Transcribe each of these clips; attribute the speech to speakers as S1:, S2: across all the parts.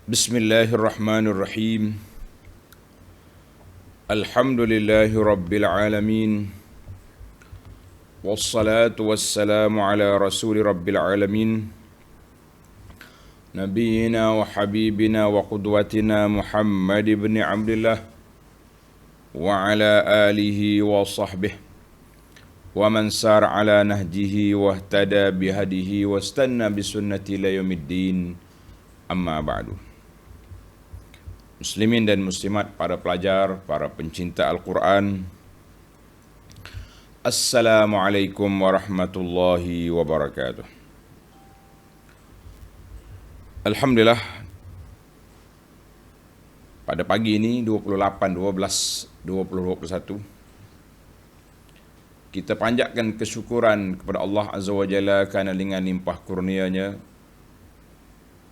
S1: Bismillahirrahmanirrahim. Alhamdulillahi rabbil alamin. Wassalatu wassalamu ala rasuli rabbil alamin. Nabiyyina wa habibina wa qudwatina Muhammad ibn Abdullah wa ala alihi wa sahbihi wa man sar ala nahjihi wa ihtada bihadihi wa istanna bisunnati ila yaumiddin. Amma ba'du. Muslimin dan muslimat, para pelajar, para pencinta Al-Quran, Assalamualaikum warahmatullahi wabarakatuh. Alhamdulillah, pada pagi ini 28/12/2021 kita panjatkan kesyukuran kepada Allah Azza wa Jalla kerana dengan limpah kurnianya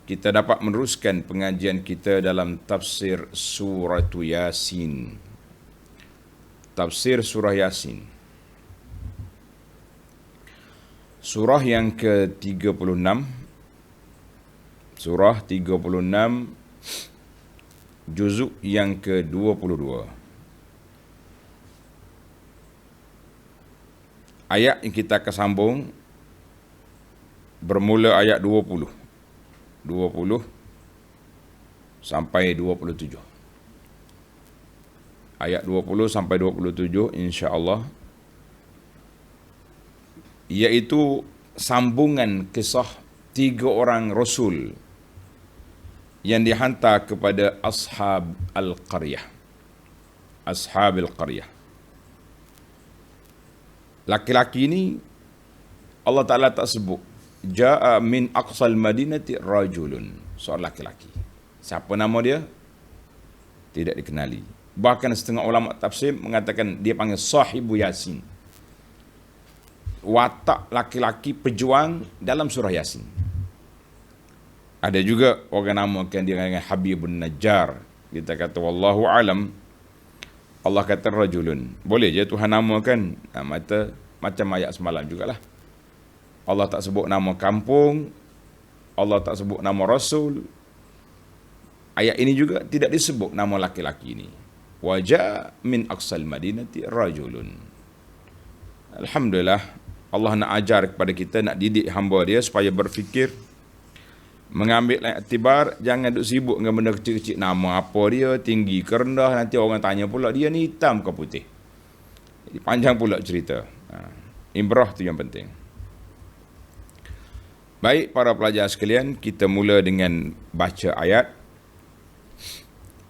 S1: kita dapat meneruskan pengajian kita dalam tafsir surah Yasin. Tafsir surah Yasin. Surah yang ke-36. Surah 36, juzuk yang ke-22. Ayat yang kita akan sambung bermula ayat 20 sampai 27. Ayat 20 sampai 27 insya-Allah, iaitu sambungan kisah 3 orang rasul yang dihantar kepada ashab al-qaryah. Ashab al-qaryah. Laki-laki ini Allah Ta'ala tak sebut. Ja'a min aqsal madinati rajulun, seorang laki-laki. Siapa nama dia? Tidak dikenali. Bahkan setengah ulama tafsir mengatakan dia panggil sahibu Yasin. Watak laki-laki pejuang dalam surah Yasin. Ada juga orang namakan dia dengan Habib bin Najjar. Kita kata wallahu alam. Allah kata rajulun. Boleh je Tuhan namakan. Macam ayat semalam jugalah. Allah tak sebut nama kampung, Allah tak sebut nama rasul. Ayat ini juga tidak disebut nama laki-laki ini. Waja min aqsal madinati rajulun. Alhamdulillah, Allah nak ajar kepada kita, nak didik hamba dia supaya berfikir, mengambil iktibar, jangan duk sibuk dengan benda kecil-kecil. Nama apa dia, tinggi ke rendah, nanti orang tanya pula dia ni hitam ke putih. Jadi panjang pula cerita. Ibrah tu yang penting. Baik para pelajar sekalian, kita mula dengan baca ayat.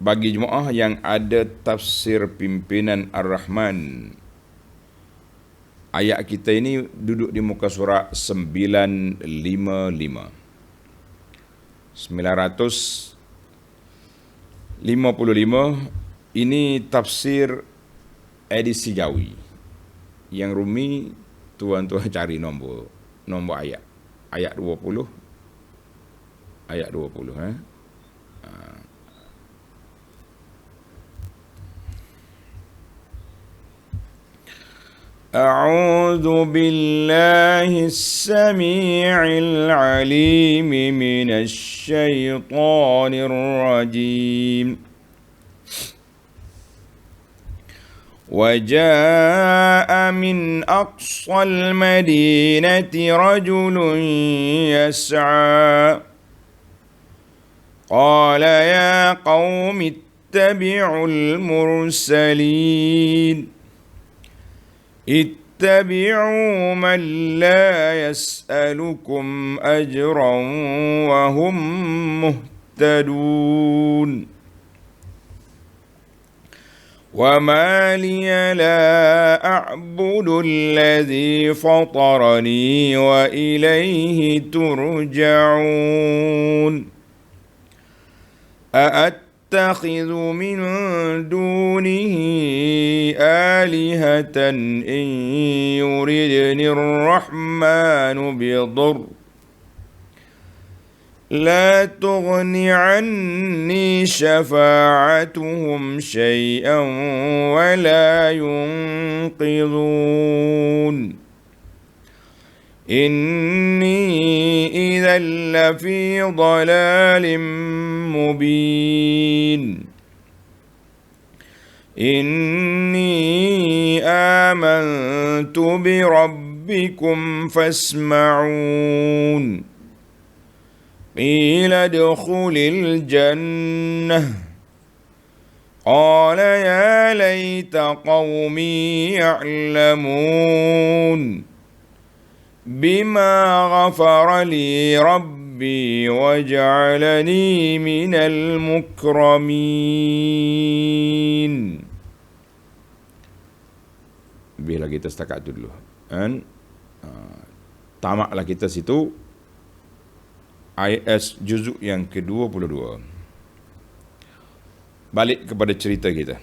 S1: Bagi jemaah yang ada tafsir pimpinan Ar-Rahman, ayat kita ini duduk di muka surat 955. 955 ini tafsir edisi Jawi. Yang Rumi tuan-tuan cari nombor ayat. Ayat 20. Ayat 20. A'udzu billahi as-sami'il 'alim minasy syaithanir rajim. وجاء من أقصى المدينة رجل يسعى قال يا قوم اتبعوا المرسلين اتبعوا من لا يسألكم أجرا وهم مهتدون وما لي لا أعبد الذي فطرني وإليه ترجعون أأتخذ من دونه آلهة إن يردني الرحمن بضر لا تغن عني شفاعتهم شيئا ولا ينقذون إني إذا لفي ضلال مبين إني آمنت بربكم فاسمعون قيل ادخل الجنة قال يا ليت قومي يعلمون بما غفر لي ربي وجعلني من المكرمين. Biarlah kita setakat itu dulu. Dan tamaklah kita situ ayat juzuk yang ke-22. Balik kepada cerita kita.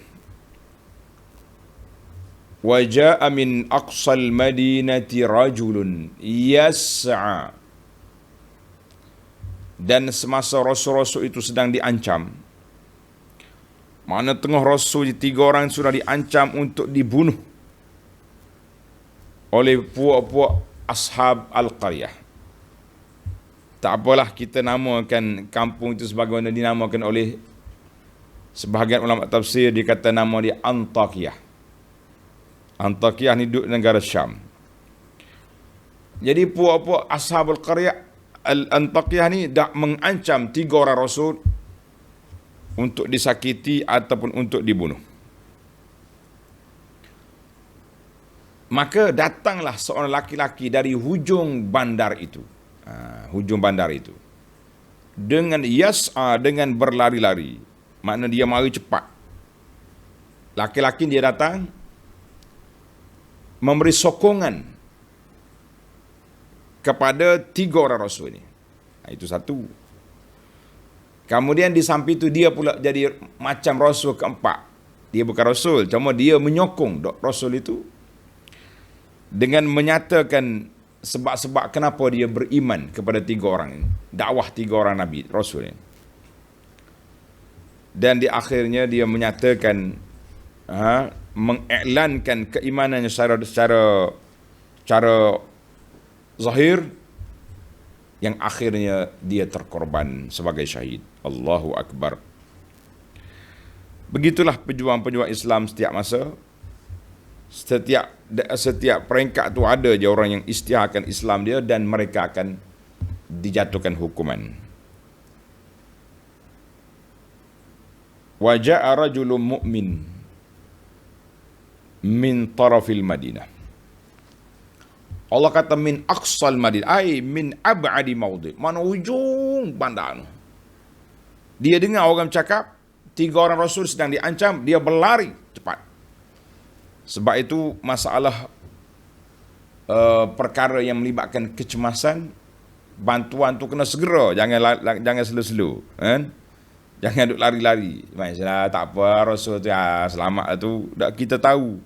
S1: Waja'a min aqsal madinati rajulun yas'a. Dan semasa rasul-rasul itu sedang diancam, mana tengah rasul 3 orang sudah diancam untuk dibunuh oleh puak-puak ashab al-qaryah. Tak apalah kita namakan kampung itu sebagaimana dinamakan oleh sebahagian ulama tafsir, dia kata nama dia Antakiyah. Antakiyah ni duduk negara Syam. Jadi puak-puak ashabul qaryah Al-Antakiyah ni dah mengancam 3 orang rasul untuk disakiti ataupun untuk dibunuh. Maka datanglah seorang laki-laki dari hujung bandar itu. Hujung bandar itu. Dengan yas'a, dengan berlari-lari. Makna dia mari cepat. Laki-laki dia datang memberi sokongan kepada 3 orang rasul ini. Itu satu. Kemudian di samping itu dia pula jadi macam rasul keempat. Dia bukan rasul, cuma dia menyokong rasul itu dengan menyatakan sebab-sebab kenapa dia beriman kepada 3 orang ini. Dakwah 3 orang Nabi, rasul ini. Dan di akhirnya dia menyatakan, mengiklankan keimanannya secara zahir, yang akhirnya dia terkorban sebagai syahid. Allahu Akbar. Begitulah pejuang-pejuang Islam setiap masa. Setiap peringkat tu ada je orang yang isytiharkan Islam dia dan mereka akan dijatuhkan hukuman. Wa ja'a rajulun mu'min min tarafil Madinah. Allah kata min aqsal Madinah, ai min ab'adi maudhi, mana hujung bandar. Dia dengar orang cakap 3 orang rasul sedang diancam, dia berlari cepat. Sebab itu masalah perkara yang melibatkan kecemasan, bantuan tu kena segera, jangan slow-slow, kan? Jangan duk lari-lari. Maksudnya tak apa, rasul tu selamat tu, dah kita tahu.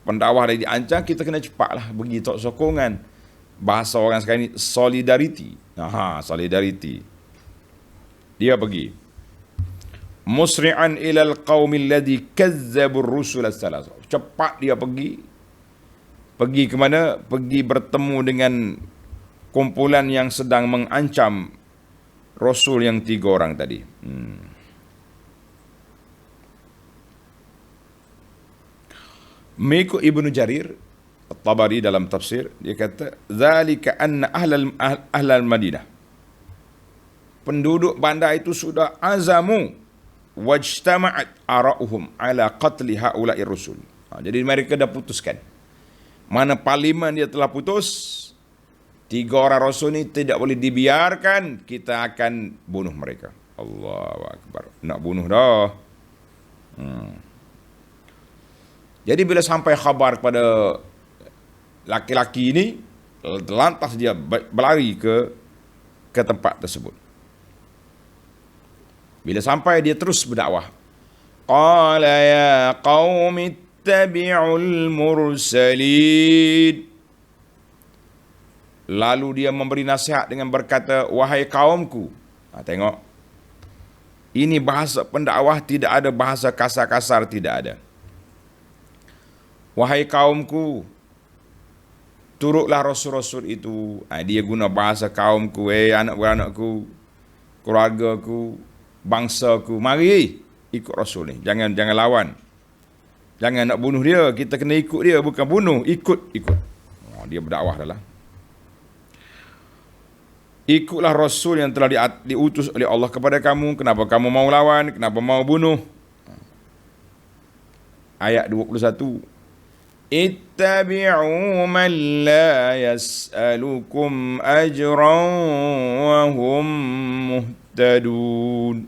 S1: Pendakwah dah diancam, kita kena cepatlah bagi sokongan. Bahasa orang sekarang ni solidariti. Solidariti. Dia pergi. Musri'an ilal qaumil ladzi kazzabur rusul as-salas. Cepat dia pergi. Pergi ke mana? Pergi bertemu dengan kumpulan yang sedang mengancam rasul yang 3 orang tadi. Mengikut Ibnu Jarir At-Tabari dalam tafsir, dia kata zalika anna ahlal Madinah, penduduk bandar itu sudah azamu wajtama'at ara'uhum ala qatli haula'i rusul. Jadi mereka dah putuskan, mana parlimen dia telah putus, 3 orang rasul ni tidak boleh dibiarkan, kita akan bunuh mereka. Allahu Akbar. Nak bunuh dah. Jadi bila sampai khabar kepada laki-laki ini, lantas dia berlari ke tempat tersebut. Bila sampai dia terus berdakwah. Qala ya qaumi ittabi'ul mursalin. Lalu dia memberi nasihat dengan berkata, wahai kaumku. Tengok. Ini bahasa pendakwah, tidak ada bahasa kasar-kasar, tidak ada. Wahai kaumku, turutlah rasul-rasul itu. Dia guna bahasa kaumku, anak-beranakku, keluargaku, bangsaku, mari ikut rasul ni. Jangan lawan. Jangan nak bunuh dia, kita kena ikut dia, bukan bunuh, ikut. Dia berdakwah dah lah. Ikutlah rasul yang telah diutus oleh Allah kepada kamu. Kenapa kamu mau lawan? Kenapa mau bunuh? Ayat 21. Ittabi'u man la yas'alukum ajran wa hum muhtadun.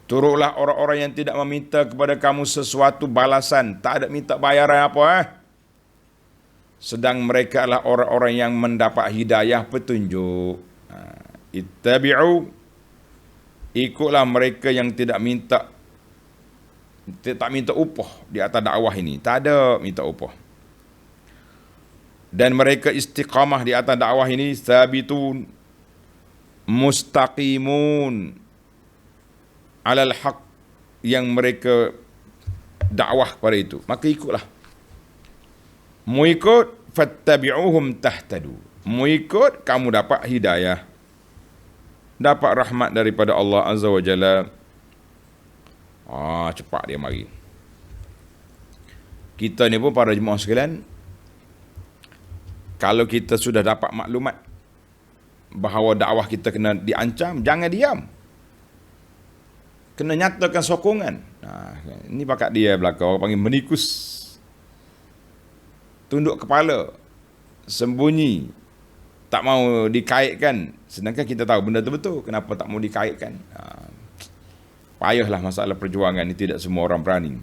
S1: Turutlah orang-orang yang tidak meminta kepada kamu sesuatu balasan. Tak ada minta bayaran apa. Sedang mereka adalah orang-orang yang mendapat hidayah petunjuk. Ittabi'u, ikutlah mereka yang tak minta upah di atas dakwah ini. Tak ada minta upah. Dan mereka istiqamah di atas dakwah ini, sabitun, mustaqimun, alal haq, yang mereka dakwah kepada itu. Maka ikutlah. Mu ikut, fattabi'uhum tahtadu. Mu ikut, kamu dapat hidayah. Dapat rahmat daripada Allah Azza wa Jalla. Cepat dia mari. Kita ni pun para jemaah sekalian, kalau kita sudah dapat maklumat bahawa dakwah kita kena diancam, jangan diam. Kena nyatakan sokongan. Ini bakat dia belakang, orang panggil menikus. Tunduk kepala, sembunyi, tak mau dikaitkan. Sedangkan kita tahu benda tu betul. Kenapa tak mau dikaitkan? Payahlah masalah perjuangan ni, tidak semua orang berani.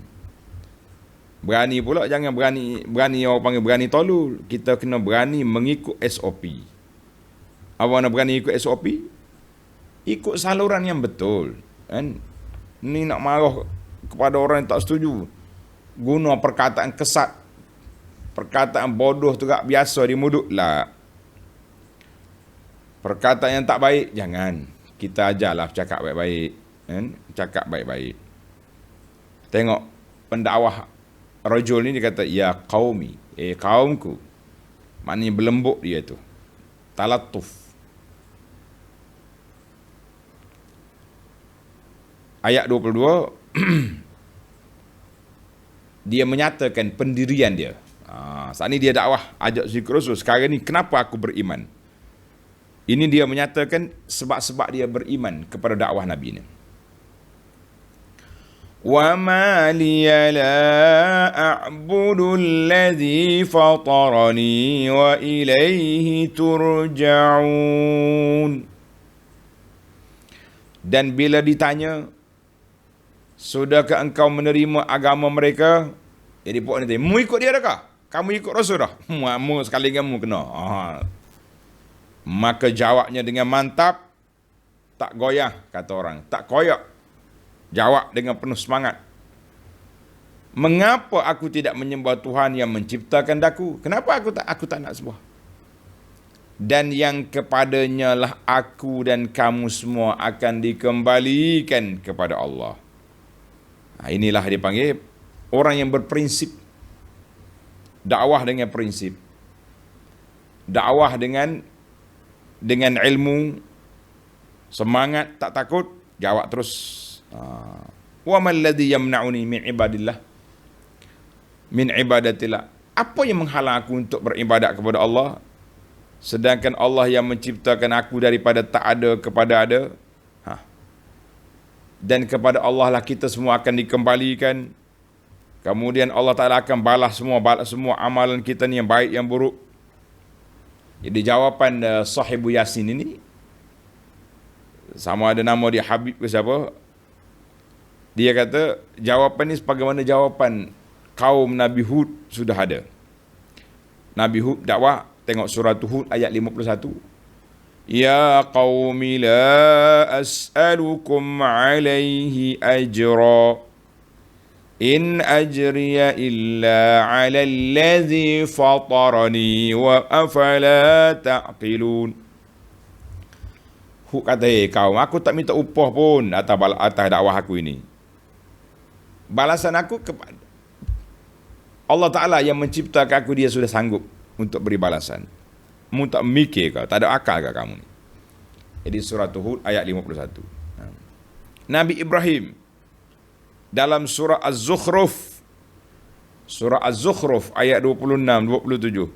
S1: Berani pula, jangan berani orang panggil berani tolol. Kita kena berani mengikut SOP. Apa nak berani ikut SOP? Ikut saluran yang betul. Kan? Ni nak marah kepada orang yang tak setuju, guna perkataan kesat, perkataan bodoh tu tak biasa di mulut lah. Perkataan yang tak baik, jangan. Kita ajarlah cakap baik-baik. Kan? Cakap baik-baik. Tengok pendakwah rajul ni, dia kata, ya qaumi, kaumku. Maknanya berlembut dia tu. Talatuf. Ayat 22, dia menyatakan pendirian dia. Saat ni dia dakwah, ajak zikr Rasul. Sekarang ni, kenapa aku beriman? Ini dia menyatakan sebab-sebab dia beriman kepada dakwah Nabi ni. وَمَا لِيَ لَا أَعْبُدُ الَّذِي فَطَرَنِي وَإِلَيْهِ تُرْجَعُونَ. Dan bila ditanya, sudahkah engkau menerima agama mereka? Jadi puak ni tanya, mu ikut dia dah? Kamu ikut Rasul dah? Mu sekali dengan mu kena. Maka jawabnya dengan mantap, tak goyah, kata orang, tak koyak. Jawab dengan penuh semangat. Mengapa aku tidak menyembah Tuhan yang menciptakan daku? Kenapa aku tak nak sembah? Dan yang kepadanya lah aku dan kamu semua akan dikembalikan kepada Allah. Inilah dia panggil orang yang berprinsip. Dakwah dengan prinsip. Dakwah dengan ilmu, semangat, tak takut, jawab terus. Wa man ladzi yamna'uni min ibadatillah. Apa yang menghalang aku untuk beribadat kepada Allah, sedangkan Allah yang menciptakan aku daripada tak ada kepada ada. Dan kepada Allah lah kita semua akan dikembalikan. Kemudian Allah Ta'ala akan balas semua amalan kita ni, yang baik yang buruk. Jadi jawapan sahibu Yasin ini, sama ada nama dia Habib ke siapa, dia kata jawapan ni sebagaimana jawapan kaum Nabi Hud sudah ada. Nabi Hud dakwah, tengok surah Hud ayat 51. Ya qaumi la as'alukum alaihi ajra, in ajriya illa ala alladhi fatarani wa afala ta'qilun. Hud kata, kaum, aku tak minta upah pun atas dakwah aku ini. Balasan aku Allah Ta'ala yang menciptakan aku, dia sudah sanggup untuk beri balasan. Kamu tak mikir kau, tak ada akal kau kamu ni. Jadi surah Hud ayat 51. Nabi Ibrahim dalam surah Az-Zukhruf, ayat 26-27.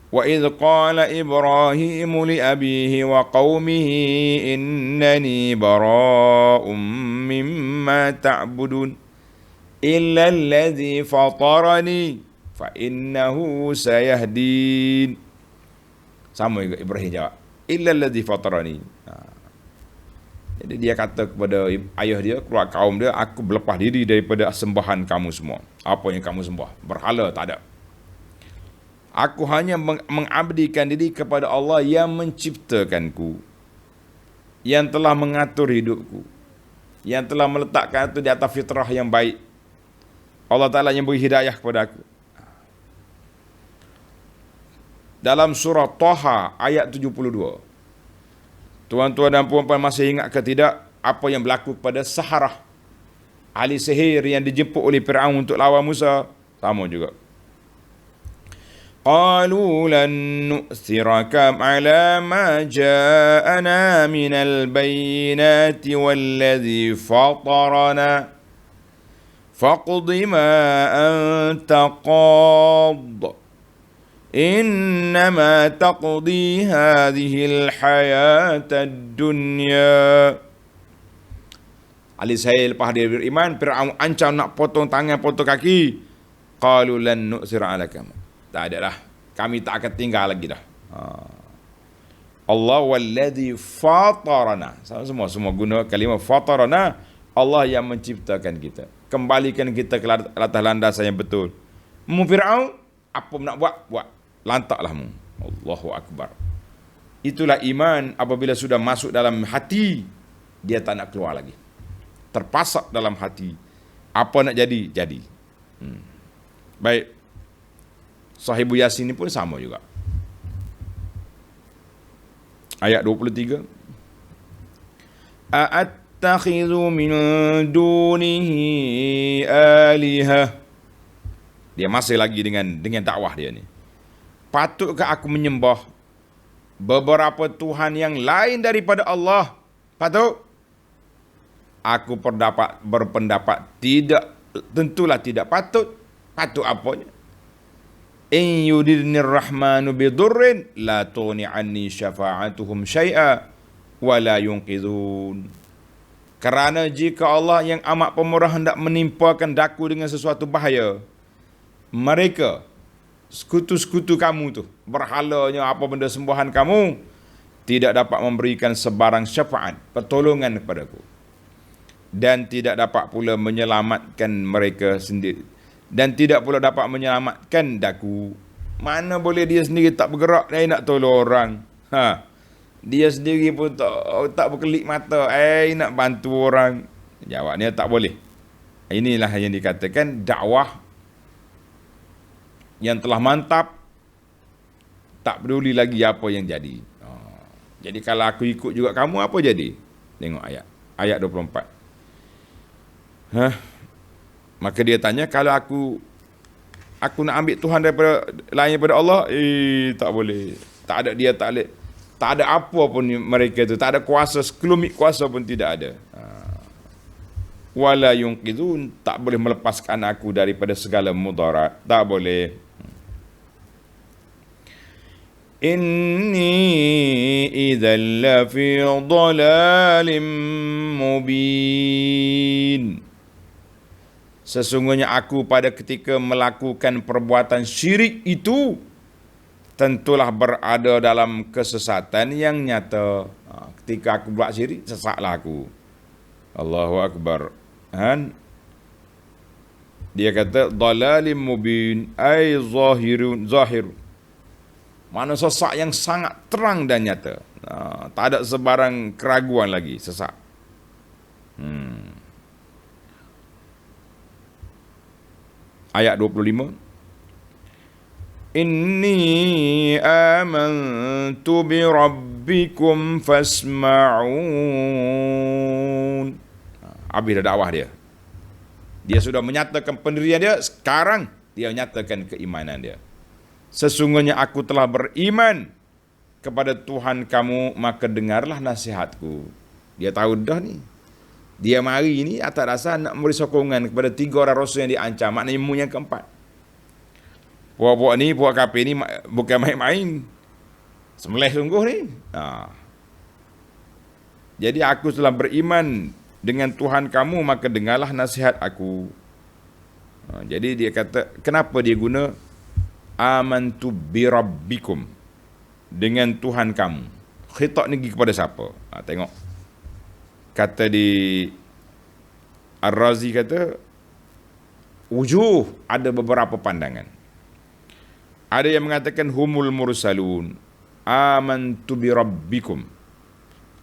S1: Wa idh qala Ibrahim li abihi wa qaumihi innani bara'um mimma ta'budun illa alladhi fatarani fa innahu sayahdin. Sama juga Ibrahim jawab, illa alladhi fatarani. Jadi dia kata kepada ayah dia, keluar kaum dia, aku berlepas diri daripada sembahan kamu semua. Apa yang kamu sembah, berhala tak ada. Aku hanya mengabdikan diri kepada Allah yang menciptakanku, yang telah mengatur hidupku, yang telah meletakkan itu di atas fitrah yang baik. Allah Ta'ala yang beri hidayah kepada aku. Dalam surah Taha ayat 72. Tuan-tuan dan puan-puan masih ingat ke tidak apa yang berlaku kepada Saharah, ahli sihir yang dijemput oleh Fir'aun untuk lawan Musa? Sama juga. قالوا لن نؤثرك على ما جاءنا من البينات والذي فطرنا فاقض ما أنت قاض إنما تقضي هذه الحياة الدنيا. Ali saya lepas dia beriman, Fir'aun ancam nak potong tangan, potong kaki. Qalu lan nu'sira alaka. Tak ada dah, kami tak akan tinggal lagi dah. Allah walladhi fatarana. Semua guna kalimah fatarana. Allah yang menciptakan kita, kembalikan kita ke atas landasan yang betul. Mu Fir'aun, apa nak buat? Lantaklah mu. Allahu Akbar. Itulah iman apabila sudah masuk dalam hati, dia tak nak keluar lagi. Terpasak dalam hati. Apa nak jadi. Baik. Sahibu Yasin ni pun sama juga. Ayat 23. A'attakhidhu min dunihi alihah. Dia masih lagi dengan dakwah dia ni. Patutkah aku menyembah beberapa Tuhan yang lain daripada Allah? Patut? Aku berpendapat tidak, tentulah tidak patut. Patut apanya? In yuridnir rahmanu bidurrin la tughni anni syafa'atuhum syai'a wa la yunqidhun. Kerana jika Allah yang amat pemurah hendak menimpakan daku dengan sesuatu bahaya, mereka, sekutu-sekutu kamu tu, berhalanya apa benda sembahan kamu, tidak dapat memberikan sebarang syafaat, pertolongan kepadaku, dan tidak dapat pula menyelamatkan mereka sendiri, dan tidak pula dapat menyelamatkan daku. Mana boleh dia sendiri tak bergerak, dia nak tolong orang. Dia sendiri pun tak berkelip mata, nak bantu orang. Jawabnya tak boleh. Inilah yang dikatakan dakwah yang telah mantap, tak peduli lagi apa yang jadi. Jadi kalau aku ikut juga kamu, apa jadi? Tengok ayat 24. Maka dia tanya, kalau aku nak ambil Tuhan lain daripada Allah, tak boleh. Tak ada dia, tak ada apa pun mereka itu, tak ada kuasa, sekelumit kuasa pun tidak ada. Wala yunqidhun, tak boleh melepaskan aku daripada segala mudarat, tak boleh. Inni idzal lafi dhalalim mubin. Sesungguhnya aku pada ketika melakukan perbuatan syirik itu tentulah berada dalam kesesatan yang nyata. Ketika aku buat syirik, sesatlah aku. Allahu Akbar. Dia kata dhalalim mubin ay zahir. Mana sesat yang sangat terang dan nyata. Tak ada sebarang keraguan lagi, sesat. Ayat 25. Inni amantu bi rabbikum fasma'un. Habis dah dakwah dia. Dia sudah menyatakan pendirian dia. Sekarang dia nyatakan keimanan dia. Sesungguhnya aku telah beriman kepada Tuhan kamu, maka dengarlah nasihatku. Dia tahu dah ni. Dia mari ni atas dasar nak memberi sokongan kepada 3 orang rasul yang diancam, maknanya mu yang keempat. Puak-puak ni, puak kafir ni bukan main-main. Sembelih sungguh ni. Jadi aku telah beriman dengan Tuhan kamu, maka dengarlah nasihat aku. Jadi dia kata, kenapa dia guna amantu birabbikum, dengan Tuhan kamu. Khitab ni kepada siapa? Tengok. Kata di Ar-Razi kata, wujuh, ada beberapa pandangan. Ada yang mengatakan humul mursalun, amantu birabbikum,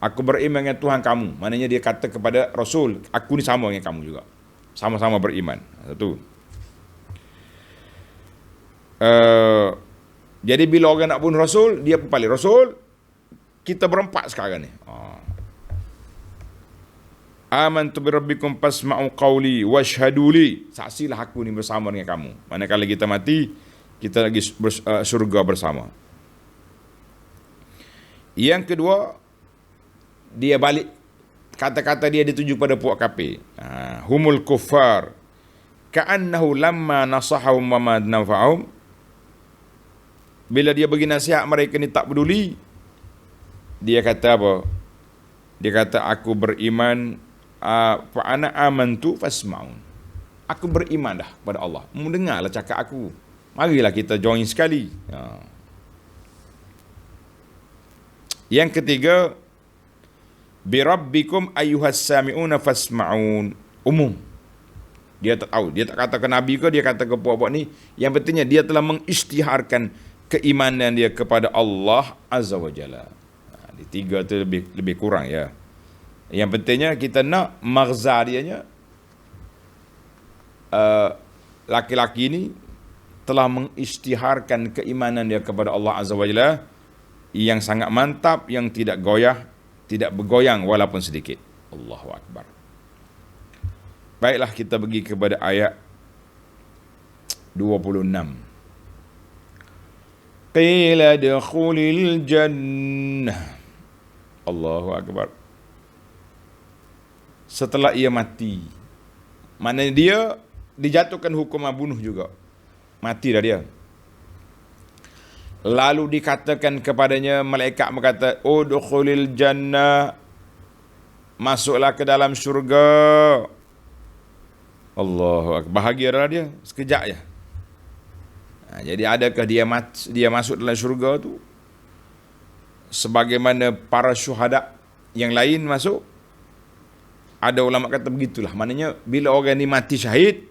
S1: aku beriman dengan Tuhan kamu. Maknanya dia kata kepada Rasul, aku ni sama dengan kamu juga. Sama-sama beriman. Satu. Jadi bila orang nak bunuh Rasul, dia pun balik. Rasul, kita berempat sekarang ni. Amantu birabbikum fasma'u qawli washhadu li. Saksilah aku ni bersama dengan kamu. Manakala kita mati, kita lagi surga bersama. Yang kedua, dia balik, kata-kata dia dituju pada puak kafir. Humul kuffar ka'annahu lamma nasahahum wa ma nafa'ahum. Bila dia bagi nasihat, mereka ni tak peduli. Dia kata apa? Dia kata, aku beriman, fa ana amantu fasma'un. Aku beriman dah kepada Allah. Mendengarlah cakap aku. Marilah kita join sekali. Yang ketiga, birabbikum ayyuhas sami'una fasma'un. Umum. Dia tak tahu. Dia tak kata ke Nabi ke, dia kata ke puak-puak ni. Yang pentingnya dia telah mengisytiharkan keimanan dia kepada Allah Azza wa Jalla. Di 3 tu lebih kurang ya. Yang pentingnya kita nak maghza dianya, laki-laki ni telah mengisytiharkan keimanan dia kepada Allah Azza wa Jalla yang sangat mantap, yang tidak goyah, tidak bergoyang walaupun sedikit. Allahu Akbar. Baiklah, kita pergi kepada ayat 26. Qila dukhulil jannah. Allahu Akbar. Setelah ia mati, maknanya dia dijatuhkan hukuman bunuh juga. Mati dah dia. Lalu dikatakan kepadanya, malaikat berkata, udkhulil jannah, masuklah ke dalam syurga. Allahu Akbar. Bahagia dah dia, sekejap je. Jadi adakah dia masuk dalam syurga tu sebagaimana para syuhada yang lain masuk? Ada ulama kata begitulah. Maknanya bila orang ni mati syahid,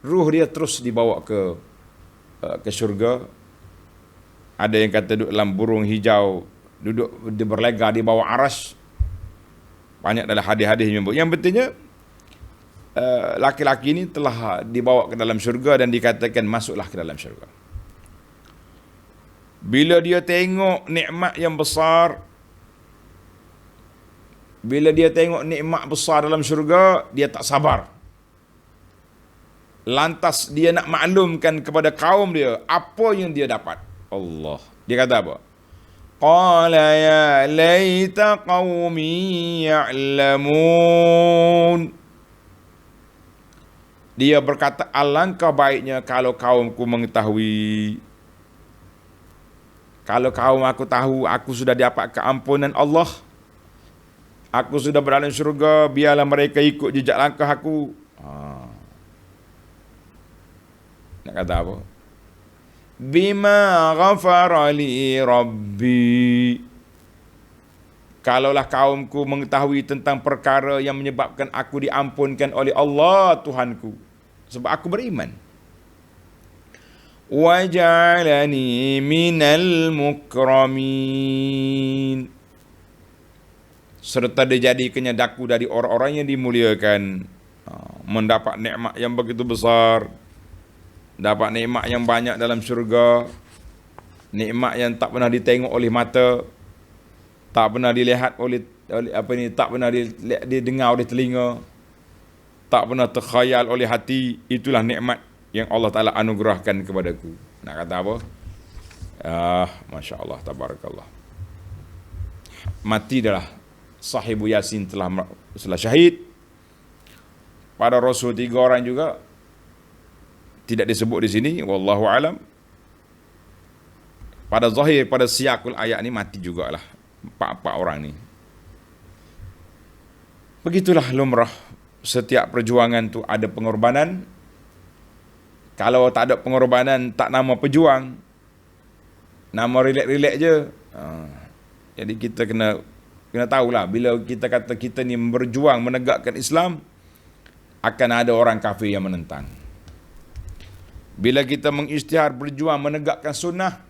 S1: ruh dia terus dibawa ke syurga. Ada yang kata duduk dalam burung hijau, duduk berlega di bawah aras. Banyak dalam hadis-hadis menyebut. Yang pentingnya laki-laki ini telah dibawa ke dalam syurga dan dikatakan masuklah ke dalam syurga. Bila dia tengok nikmat yang besar, bila dia tengok nikmat besar dalam syurga, dia tak sabar. Lantas dia nak maklumkan kepada kaum dia apa yang dia dapat. Allah. Dia kata apa? Qala ya laita qaumi ya'lamun. Dia berkata, alangkah baiknya kalau kaumku mengetahui. Kalau kaum aku tahu, aku sudah dapat keampunan Allah. Aku sudah berada di syurga, biarlah mereka ikut jejak langkah aku. Nak kata apa? Bima ghafara li rabbi. Kalaulah kaumku mengetahui tentang perkara yang menyebabkan aku diampunkan oleh Allah Tuhanku, sebab aku beriman. Waj'alani minal mukramin. Serta dijadikannya daku dari orang-orang yang dimuliakan. Mendapat nikmat yang begitu besar. Dapat nikmat yang banyak dalam syurga. Nikmat yang tak pernah ditengok oleh mata. Tak pernah dilihat oleh tak pernah didengar oleh telinga. Tak pernah terkhayal oleh hati. Itulah nikmat yang Allah Ta'ala anugerahkan kepadaku. Nak kata apa? Masya Allah, tabarakallah. Mati adalah sahibu Yasin telah syahid. Pada Rasul 3 orang juga tidak disebut di sini, wallahu alam. Pada zahir, pada siyakul ayat ni mati jugalah 4 orang ni. Begitulah lumrah, setiap perjuangan tu ada pengorbanan. Kalau tak ada pengorbanan, tak nama pejuang, nama relax-relax je. Jadi kita kena tahulah, bila kita kata kita ni berjuang menegakkan Islam, akan ada orang kafir yang menentang. Bila kita mengisytihar berjuang menegakkan sunnah,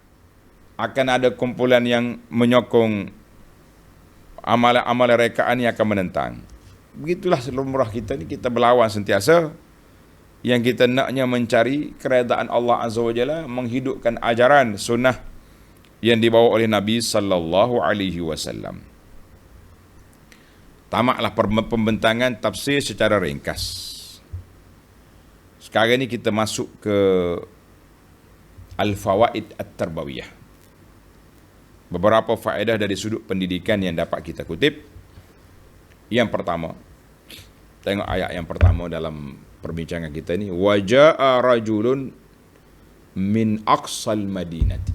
S1: akan ada kumpulan yang menyokong amalan-amalan rekaan yang akan menentang. Begitulah lumrah kita ni, kita berlawan sentiasa. Yang kita naknya mencari keredaan Allah Azza wa Jalla, menghidupkan ajaran sunnah yang dibawa oleh Nabi sallallahu alaihi wasallam. Tamaklah pembentangan tafsir secara ringkas. Sekarang ni kita masuk ke Al-Fawaid At-Tarbawiyah. Beberapa faedah dari sudut pendidikan yang dapat kita kutip. Yang pertama, tengok ayat yang pertama dalam perbincangan kita ni. Waja'a rajulun min aqsal madinati.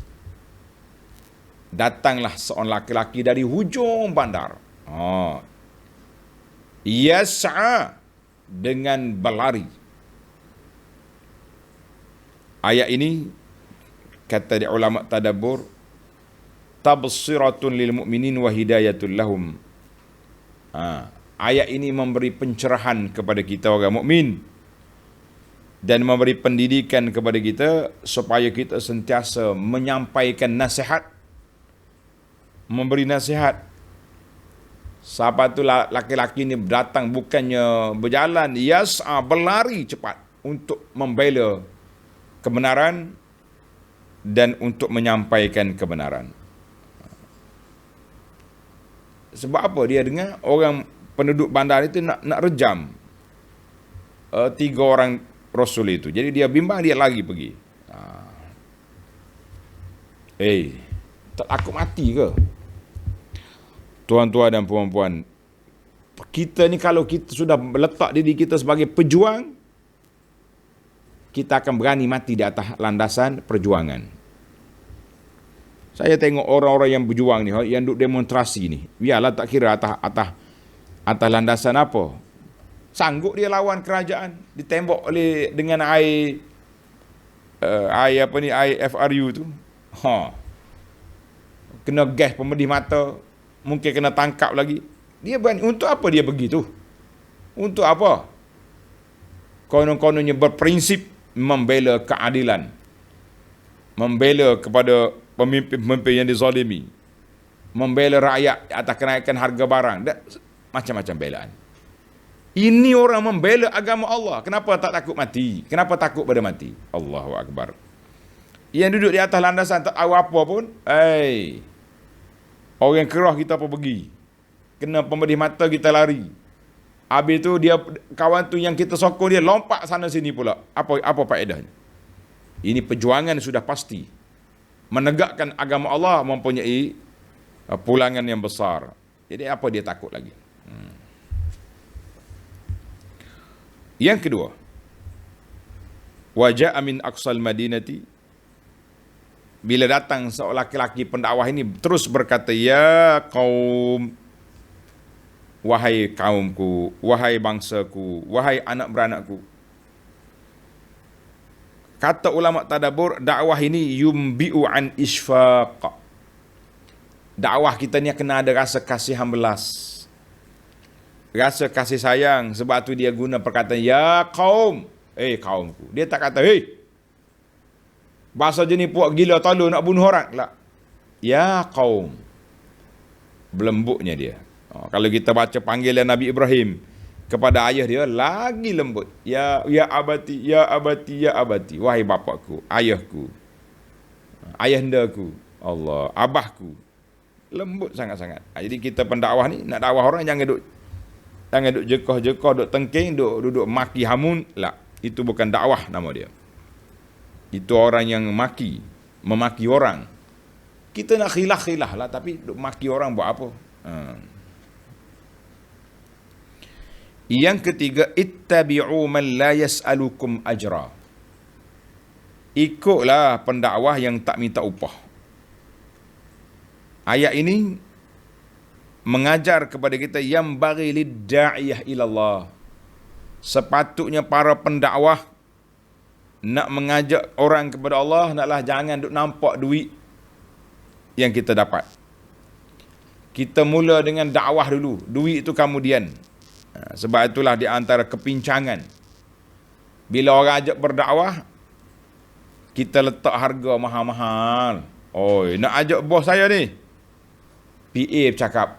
S1: Datanglah seorang laki-laki dari hujung bandar. Yas'a, dengan berlari. Ayat ini kata di ulama tadabbur, tabsiratun lil mu'minin wa hidayatul lahum. Ayat ini memberi pencerahan kepada kita orang mukmin dan memberi pendidikan kepada kita supaya kita sentiasa menyampaikan nasihat, memberi nasihat. Siapa tu laki-laki ni datang bukannya berjalan, yas'a, berlari cepat untuk membela kebenaran dan untuk menyampaikan kebenaran. Sebab apa? Dia dengar orang penduduk bandar itu nak rejam 3 orang Rasul itu. Jadi dia bimbang, dia lari pergi. Tak takut mati ke? Tuan-tuan dan puan-puan, kita ni kalau kita sudah meletak diri kita sebagai pejuang, kita akan berani mati di atas landasan perjuangan. Saya tengok orang-orang yang berjuang ni, yang duk demonstrasi ni, biarlah tak kira atas landasan apa, sanggup dia lawan kerajaan, ditembak oleh dengan air FRU tu. Kena gas pemedih mata, mungkin kena tangkap lagi. Dia berani. Untuk apa dia begitu? Untuk apa? Konon-kononnya berprinsip membela keadilan, membela kepada pemimpin-pemimpin yang dizalimi, membela rakyat atas kenaikan harga barang, macam-macam belaan. Ini orang membela agama Allah. Kenapa tak takut mati? Kenapa takut pada mati? Allahu Akbar. Yang duduk di atas landasan tak tahu apa pun, orang kerah kita apa pergi, kena pemedih mata kita lari. Habis tu dia, kawan tu yang kita sokong dia lompat sana sini pula. Apa faedahnya? Ini perjuangan sudah pasti. Menegakkan agama Allah mempunyai pulangan yang besar. Jadi apa dia takut lagi? Yang kedua, waja'a min aqsal madinati. Bila datang seorang laki-laki pendakwah ini terus berkata, ya kaum, wahai kaumku, wahai bangsaku, wahai anak beranakku. Kata ulama tadabbur, dakwah ini yumbi'u an isfaq. Dakwah kita ni kena ada rasa kasihan belas, rasa kasih sayang. Sebab tu dia guna perkataan ya kaum, kaumku. Dia tak kata bahasa jenis puak gila tolong nak bunuh orang lah. Ya kaum, belembutnya dia. Kalau kita baca panggilan Nabi Ibrahim kepada ayah dia, lagi lembut. Ya abati, ya abati, ya abati. Wahai bapakku, ayahku, ayahandaku, Allah, abahku. Lembut sangat-sangat. Jadi kita pendakwah ni, nak dakwah orang jangan duk jekoh-jekoh, duk tengking, duk maki hamun lah. Itu bukan dakwah nama dia. Itu orang yang memaki orang. Kita nak khilah lah, tapi duk maki orang buat apa? Yang ketiga, ittabi'u man la yas'alukum ajra. Ikutlah pendakwah yang tak minta upah. Ayat ini mengajar kepada kita yang bagi lid-da'iyah ilallah. Sepatutnya para pendakwah nak mengajak orang kepada Allah, naklah jangan duk nampak duit yang kita dapat. Kita mula dengan dakwah dulu, duit itu kemudian. Sebab itulah di antara kepincangan, bila orang ajak berdakwah, kita letak harga mahal-mahal. Oi, nak ajak bos saya ni, PA bercakap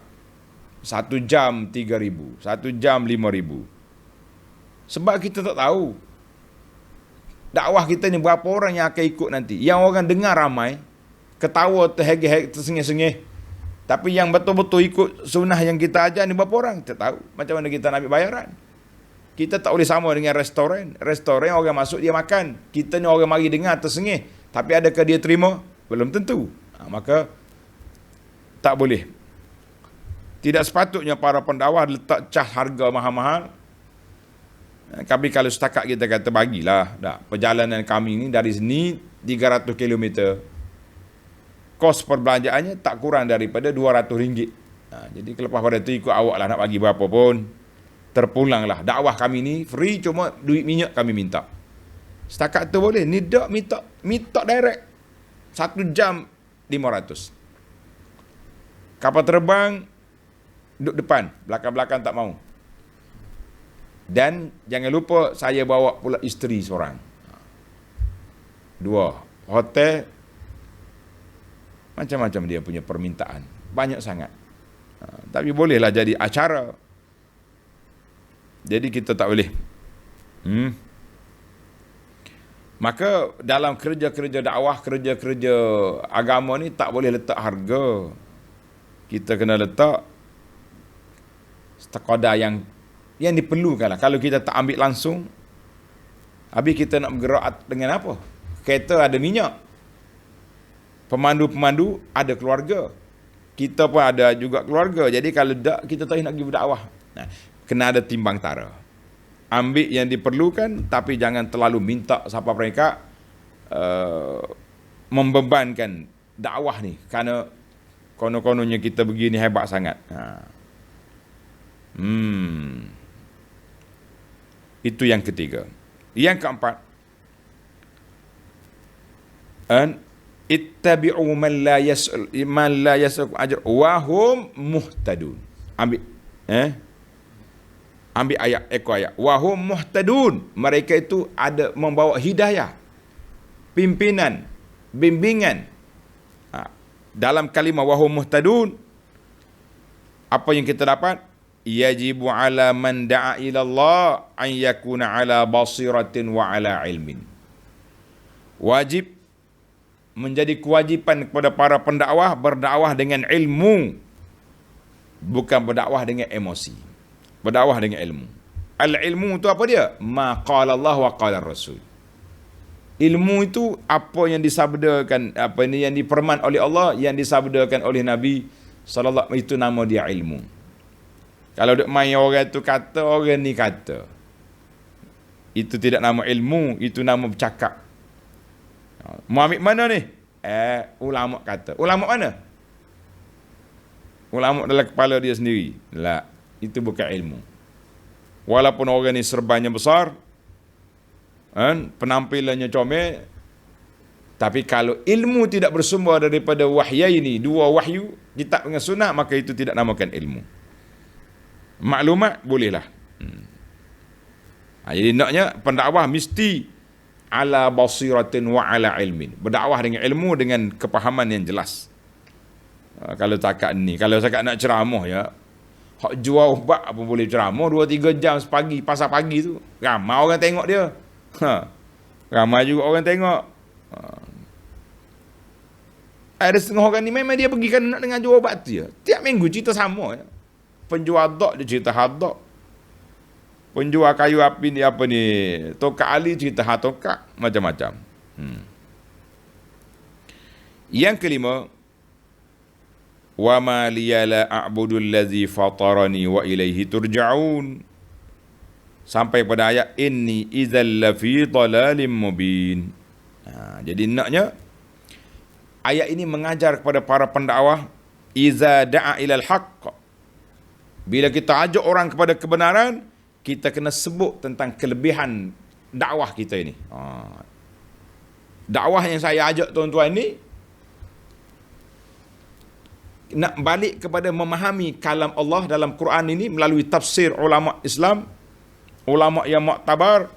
S1: 1 jam 3,000, 1 jam 5,000. Sebab kita tak tahu dakwah kita ni berapa orang yang akan ikut nanti. Yang orang dengar ramai, ketawa terhegeh tersengih-sengih. Tapi yang betul-betul ikut sunnah yang kita ajar ni berapa orang? Tak tahu. Macam mana kita nak ambil bayaran? Kita tak boleh sama dengan restoran. Restoran orang masuk dia makan. Kita ni orang mari dengar tersengih. Tapi adakah dia terima? Belum tentu. Maka tak boleh. Tidak sepatutnya para pendakwah letak cas harga mahal-mahal. Tapi kalau setakat kita kata bagilah, dah, perjalanan kami ni dari sini 300 km. Kos perbelanjaannya tak kurang daripada RM200. Jadi lepas pada tu ikut awak lah nak bagi berapa pun. Terpulanglah. Dakwah kami ni free, cuma duit minyak kami minta. Setakat tu boleh. Ni tak minta direct. 1 jam 500. Kapal terbang duduk depan, belakang-belakang tak mau. Dan jangan lupa saya bawa pula isteri seorang. 2. Hotel, macam-macam dia punya permintaan. Banyak sangat. Tapi bolehlah jadi acara. Jadi kita tak boleh. Maka dalam kerja-kerja dakwah, kerja-kerja agama ni tak boleh letak harga. Kita kena letak sekadar yang diperlukan lah. Kalau kita tak ambil langsung, habis kita nak bergerak dengan apa? Kereta ada minyak. Pemandu-pemandu ada keluarga. Kita pun ada juga keluarga. Jadi kalau tak, kita tak nak pergi berdakwah. Kena ada timbang tara. Ambil yang diperlukan, tapi jangan terlalu minta siapa mereka membebankan dakwah ni. Kerana konon-kononnya kita begini hebat sangat. Itu yang ketiga. Yang keempat, ittabi'u man la yas'al ajr wa hum muhtadun. Ambil ayat, ekor ayat. Wa hum muhtadun. Mereka itu ada membawa hidayah, pimpinan, bimbingan. Dalam kalimah wa hum muhtadun, apa yang kita dapat? Yajibu ala man da'a ila Allah an yakuna ala basiratin wa ala ilmin. Wajib, menjadi kewajipan kepada para pendakwah berdakwah dengan ilmu, bukan berdakwah dengan emosi. Berdakwah dengan ilmu. Al-ilmu itu apa dia? Ma qala Allah wa qala Rasul. Ilmu itu apa yang disabdakan, apa ini yang diperman oleh Allah, yang disabdakan oleh Nabi sallallahu alaihi wasallam, itu nama dia ilmu. Kalau duk main orang tu kata, orang ni kata, itu tidak nama ilmu, itu nama bercakap. Mau ambil mana ni? Ulama kata. Ulama mana? Ulama dalam kepala dia sendiri. La, itu bukan ilmu. Walaupun orang ni serbannya besar, penampilannya comel, tapi kalau ilmu tidak bersumber daripada wahyaini, 2 wahyu, kitab dengan sunnah, maka itu tidak namakan ilmu. Maklumat bolehlah. Jadi naknya pendakwah mesti ala basiratin wa ala ilmin. Berdakwah dengan ilmu, dengan kepahaman yang jelas. Kalau takat ni, kalau takat nak ceramah ya, hak jual ubat apa boleh ceramah 2-3 jam sepagi, pasal pagi tu. Ramai orang tengok dia. Ramai juga orang tengok. Ada setengah orang ni memang dia pergi kan nak dengar jual ubat tu ya. Tiap minggu cerita sama ya. Penjual dok dia cerita hadok. Penjual kayu api ni apa ni, tokak ali cerita tokak, macam-macam. Yang kelima, wa ma liya la a'budu allazi fatarani wa ilaihi turja'un. Sampai pada ayat inni idzal lafi dhalalim mubin. Jadi naknya ayat ini mengajar kepada para pendakwah, iza da'a ilal haqq, bila kita ajak orang kepada kebenaran, kita kena sebut tentang kelebihan dakwah kita ini. Dakwah yang saya ajak tuan-tuan ni nak balik kepada memahami kalam Allah dalam Quran ini melalui tafsir ulama Islam, ulama yang muktabar,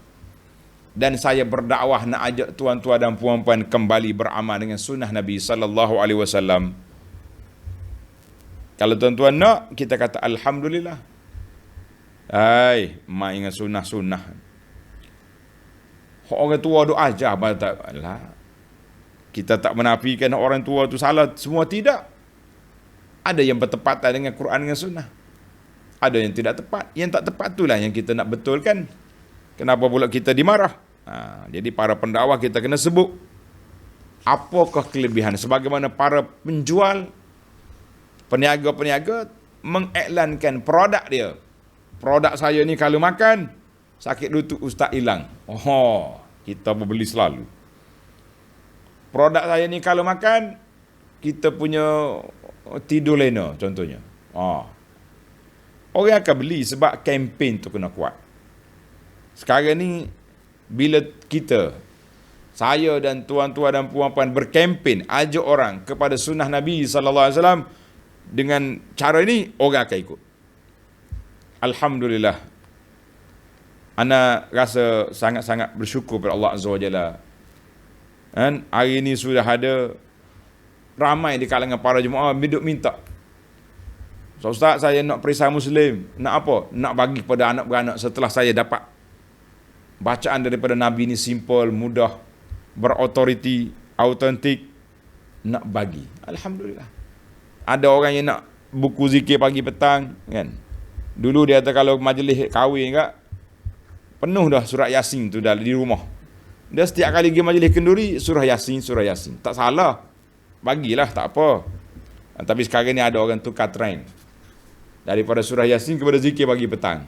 S1: dan saya berdakwah nak ajak tuan-tuan dan puan-puan kembali beramal dengan sunnah Nabi sallallahu alaihi wasallam. Kalau tuan-tuan nak, kita kata alhamdulillah. Mak ingat sunnah-sunnah. Orang tua doa ajar, kita tak menafikan orang tua tu salah, semua tidak. Ada yang bertepatan dengan Quran dengan sunnah, ada yang tidak tepat. Yang tak tepat itulah yang kita nak betulkan. Kenapa pula kita dimarah? Jadi para pendakwah kita kena sebut apakah kelebihan, sebagaimana para penjual, peniaga-peniaga mengiklankan produk dia. Produk saya ni kalau makan sakit lutut ustaz hilang. Kita berbeli selalu. Produk saya ni kalau makan kita punya tidur lena contohnya. Orang akan beli sebab kempen tu kena kuat. Sekarang ni bila kita, saya dan tuan-tuan dan puan-puan berkempen ajak orang kepada sunnah Nabi sallallahu alaihi wasallam dengan cara ini, orang akan ikut. Alhamdulillah. Ana rasa sangat-sangat bersyukur kepada Allah Azza wa Jalla. Hari ini sudah ada ramai di kalangan para jemaah duduk minta, Ustaz, saya nak perisai Muslim. Nak apa? Nak bagi kepada anak beranak setelah saya dapat bacaan daripada Nabi ni simple, mudah, berautoriti, autentik. Nak bagi. Alhamdulillah. Ada orang yang nak buku zikir pagi petang, kan? Dulu dia kata kalau majlis kahwin kat, penuh dah surat Yasin tu dah di rumah. Dia setiap kali pergi majlis kenduri, surah Yasin, surah Yasin. Tak salah. Bagilah, tak apa. Tapi sekarang ni ada orang tukar trend. Daripada surah Yasin kepada zikir pagi petang.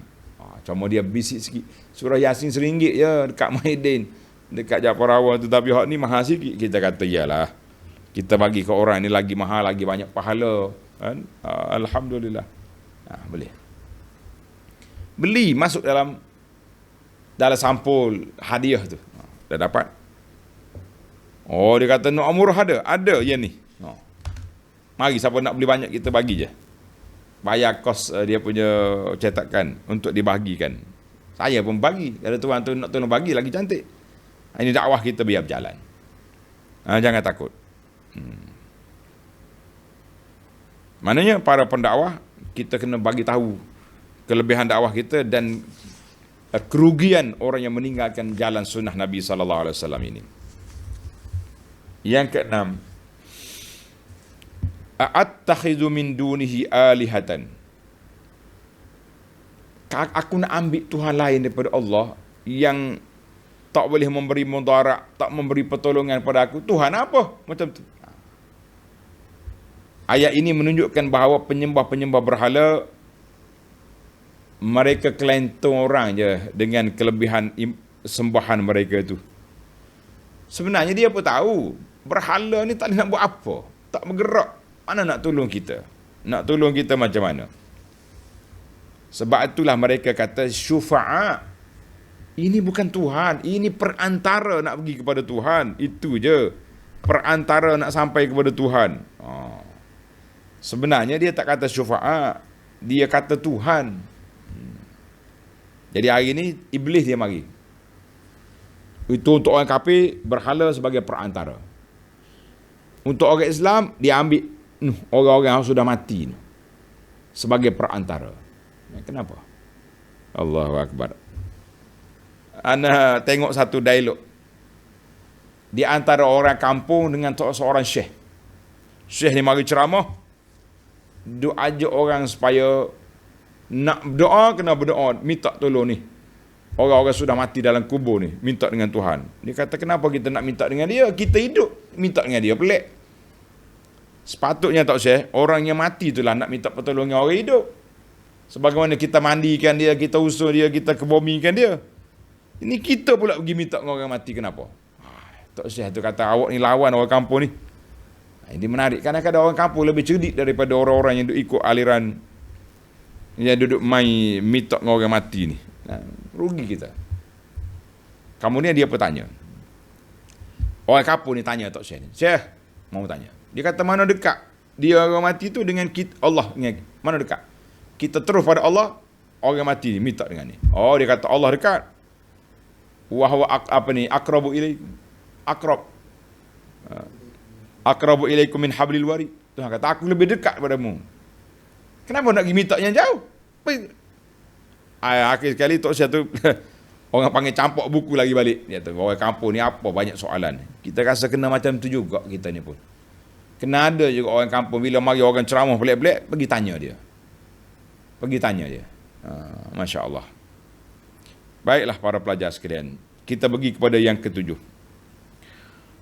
S1: Cuma dia bisik sikit. Surah Yasin RM1 je dekat Mahidin, dekat Japarawa tu, tapi hak ni mahal sikit. Kita kata iyalah, kita bagi ke orang ni lagi mahal, lagi banyak pahala, kan? Alhamdulillah. Boleh. Beli masuk dalam sampul hadiah tu. Dah dapat. Dia kata nak murah ada yang ni. Mari siapa nak beli banyak kita bagi je. Bayar kos dia punya cetakan untuk dibagikan. Saya pun bagi. Kalau tuan tu nak tolong bagi lagi cantik. Ini dakwah kita biar berjalan. Jangan takut. Maknanya para pendakwah kita kena bagi tahu kelebihan dakwah kita dan kerugian orang yang meninggalkan jalan sunnah Nabi sallallahu alaihi wasallam ini. Yang keenam, a'attakhidhu min dunihi alihatan. Aku nak ambil Tuhan lain daripada Allah yang tak boleh memberi mudarat, tak memberi pertolongan pada aku. Tuhan apa? Macam tu. Ayat ini menunjukkan bahawa penyembah-penyembah berhala mereka kelentung orang je dengan kelebihan sembahan mereka itu. Sebenarnya dia pun tahu berhala ni tak nak buat apa, tak bergerak. Mana nak tolong kita? Nak tolong kita macam mana? Sebab itulah mereka kata syufa'a. Ini bukan Tuhan, ini perantara nak pergi kepada Tuhan. Itu je. Perantara nak sampai kepada Tuhan. Sebenarnya dia tak kata syufa'a, dia kata Tuhan. Jadi hari ini iblis dia mari. Itu untuk orang kafir, berhala sebagai perantara. Untuk orang Islam, dia ambil orang-orang yang sudah mati sebagai perantara. Kenapa? Allahu Akbar. Ana tengok satu dialog di antara orang kampung dengan seorang syekh. Syekh ni mari ceramah, doa ajak orang supaya nak berdoa, kena berdoa, minta tolong ni. Orang-orang sudah mati dalam kubur ni, minta dengan Tuhan. Dia kata, kenapa kita nak minta dengan dia? Kita hidup, minta dengan dia, pelik. Sepatutnya tak Syekh, orang yang mati itulah nak minta pertolongan orang hidup. Sebagaimana kita mandikan dia, kita usul dia, kita kebomikan dia. Ini kita pula pergi minta dengan orang mati, kenapa? Tak Syekh tu kata, awak ni lawan orang kampung ni. Ini menarik, kadang-kadang orang kampung lebih cerdik daripada orang-orang yang duduk ikut aliran, yang duduk main minta dengan orang mati ni. Rugi kita. Kemudian dia bertanya, orang kampung ni tanya Tok Syekh ni, Syekh mau tanya, dia kata mana dekat dia orang mati tu dengan kita, Allah mana dekat? Kita terus pada Allah, orang mati ni minta dengan ni. Oh, dia kata Allah dekat. Wahwa aqrabu ilaikum, aqrabu ilaikum min hablil warid. Tuhan kata aku lebih dekat padamu. Kenapa nak pergi minta yang jauh? Akhir sekali Tok Syekh tu orang panggil campur buku lagi balik. Dia kata orang kampung ni apa banyak soalan. Kita rasa kena macam tu juga kita ni pun. Kena ada juga orang kampung bila mari orang ceramah pelik-pelik, pergi tanya dia. Masya Allah. Baiklah para pelajar sekalian, kita pergi kepada yang ketujuh.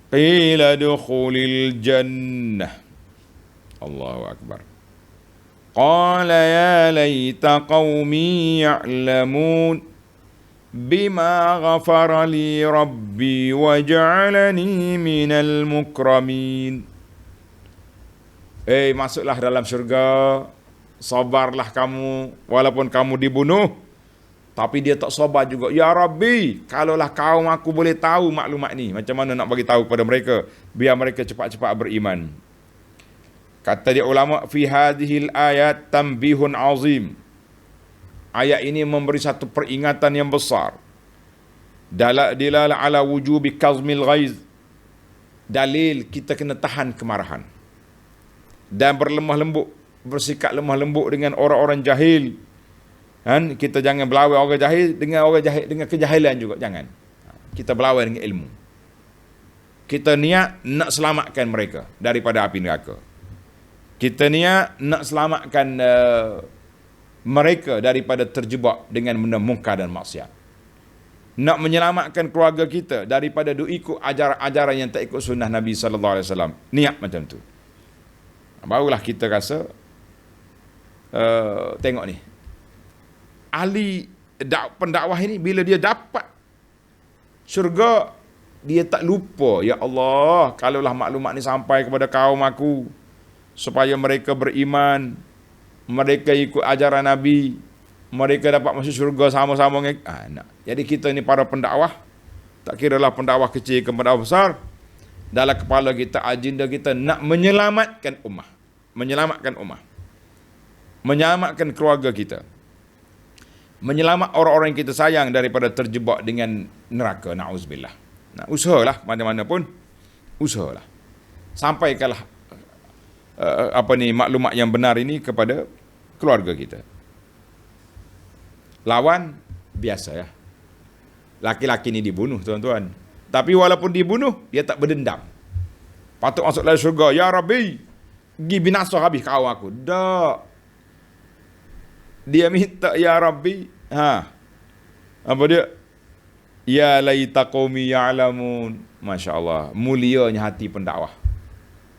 S1: Qila dukhulil jannah. Allahu Akbar. Qala ya laita qaumi ya'lamun bima ghafara li rabbi wa ja'alani minal mukramin. Masuklah dalam syurga, sabarlah kamu walaupun kamu dibunuh. Tapi dia tak sabar juga. Ya Rabbi, kalaulah kaum aku boleh tahu maklumat ni, macam mana nak bagi tahu pada mereka biar mereka cepat-cepat beriman. Kata dia ulama, fi hadhil ayat tanbihun azim. Ayat ini memberi satu peringatan yang besar. Dilala ala wujubi kazmil ghaiz. Dalil kita kena tahan kemarahan. Dan berlemah lembut, bersikap lemah lembut dengan orang-orang jahil. Kan? Kita jangan berlawan orang jahil dengan kejahilan juga, jangan. Kita berlawan dengan ilmu. Kita niat nak selamatkan mereka daripada api neraka. Kita niat nak selamatkan mereka daripada terjebak dengan benda mungkar dan maksiat. Nak menyelamatkan keluarga kita daripada ikut ajaran-ajaran yang tak ikut sunnah Nabi sallallahu alaihi wasallam. Niat macam tu. Barulah kita rasa tengok ni. Ahli pendakwah ini bila dia dapat syurga, dia tak lupa, ya Allah, kalaulah maklumat ni sampai kepada kaum aku supaya mereka beriman, mereka ikut ajaran Nabi, mereka dapat masuk syurga sama-sama dengan Jadi kita ni para pendakwah, tak kiralah pendakwah kecil ke pendakwah besar, dalam kepala kita, agenda kita nak menyelamatkan ummah, menyelamatkan keluarga kita, menyelamat orang-orang yang kita sayang daripada terjebak dengan neraka, na'uzubillah. Usahalah mana-mana pun, usahalah sampaikanlah maklumat yang benar ini kepada keluarga kita. Lawan biasa ya. Laki-laki ni dibunuh tuan-tuan. Tapi walaupun dibunuh, dia tak berdendam. Patut masuk dalam syurga. Ya Rabbi, pergi binasa habis kaum aku. Tak. Dia minta ya Rabbi. Apa dia? Ya laita qaumi ya'lamun. Masya Allah. Mulianya hati pendakwah.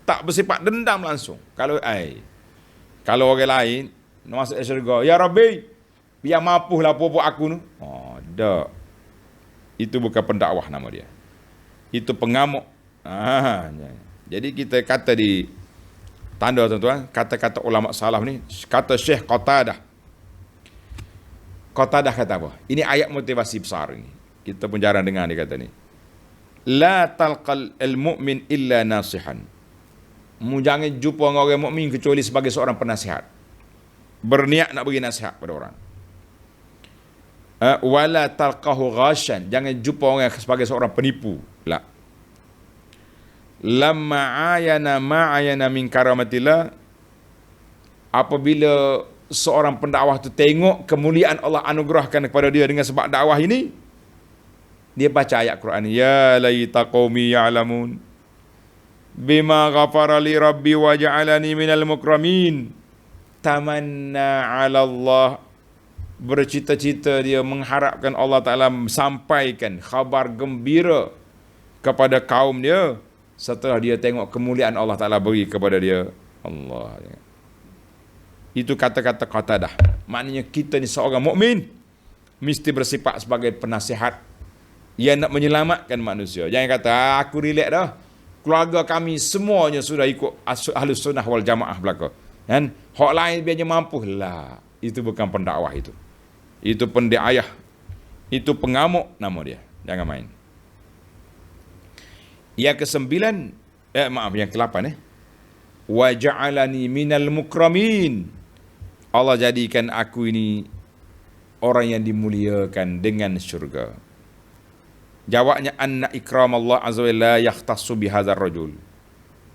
S1: Tak bersifat dendam langsung. Kalau orang lain masuk syurga, ya Rabbi, biar mampulah pupuk aku tu. Tak. Itu bukan pendakwah nama dia. Itu pengamuk. Jadi kita kata di tanda tuan-tuan, kata-kata ulama salaf ni, kata Syekh Qatadah kata apa? Ini ayat motivasi besar ni. Kita pun jarang dengar dia kata ni. La talqal al-mu'min illa nasihan. Jangan jumpa dengan orang mukmin kecuali sebagai seorang penasihat. Berniat nak bagi nasihat pada orang. Wala talqahu ghashan. Jangan jumpa orang sebagai seorang penipu. La. Lamma ayana min karamatillah. Apabila seorang pendakwah tu tengok kemuliaan Allah anugerahkan kepada dia dengan sebab dakwah ini, dia baca ayat Quran, ya laita qaumi ya'lamun bima ghafara li rabbi wa ja'alani minal mukramin tamanna 'ala Allah bercita-cita, dia mengharapkan Allah Ta'ala sampaikan khabar gembira kepada kaum dia setelah dia tengok kemuliaan Allah Ta'ala beri kepada dia. Allah. Itu kata-kata Qatadah. Maknanya kita ni seorang mukmin mesti bersifat sebagai penasihat yang nak menyelamatkan manusia. Jangan kata, aku relax dah, keluarga kami semuanya sudah ikut Ahlus Sunnah wal Jamaah belaka. Kan? Hak lain biarnya mampu lah. Itu bukan pendakwah itu. Itu pendiayah. Itu pengamuk nama dia. Jangan main. Yang kesembilan, yang ke-8 wa ja'alani minal mukramin. Allah jadikan aku ini orang yang dimuliakan dengan syurga. Jawabnya, anna ikram Allah azza wa jalla yahtassu bihadzal rajul.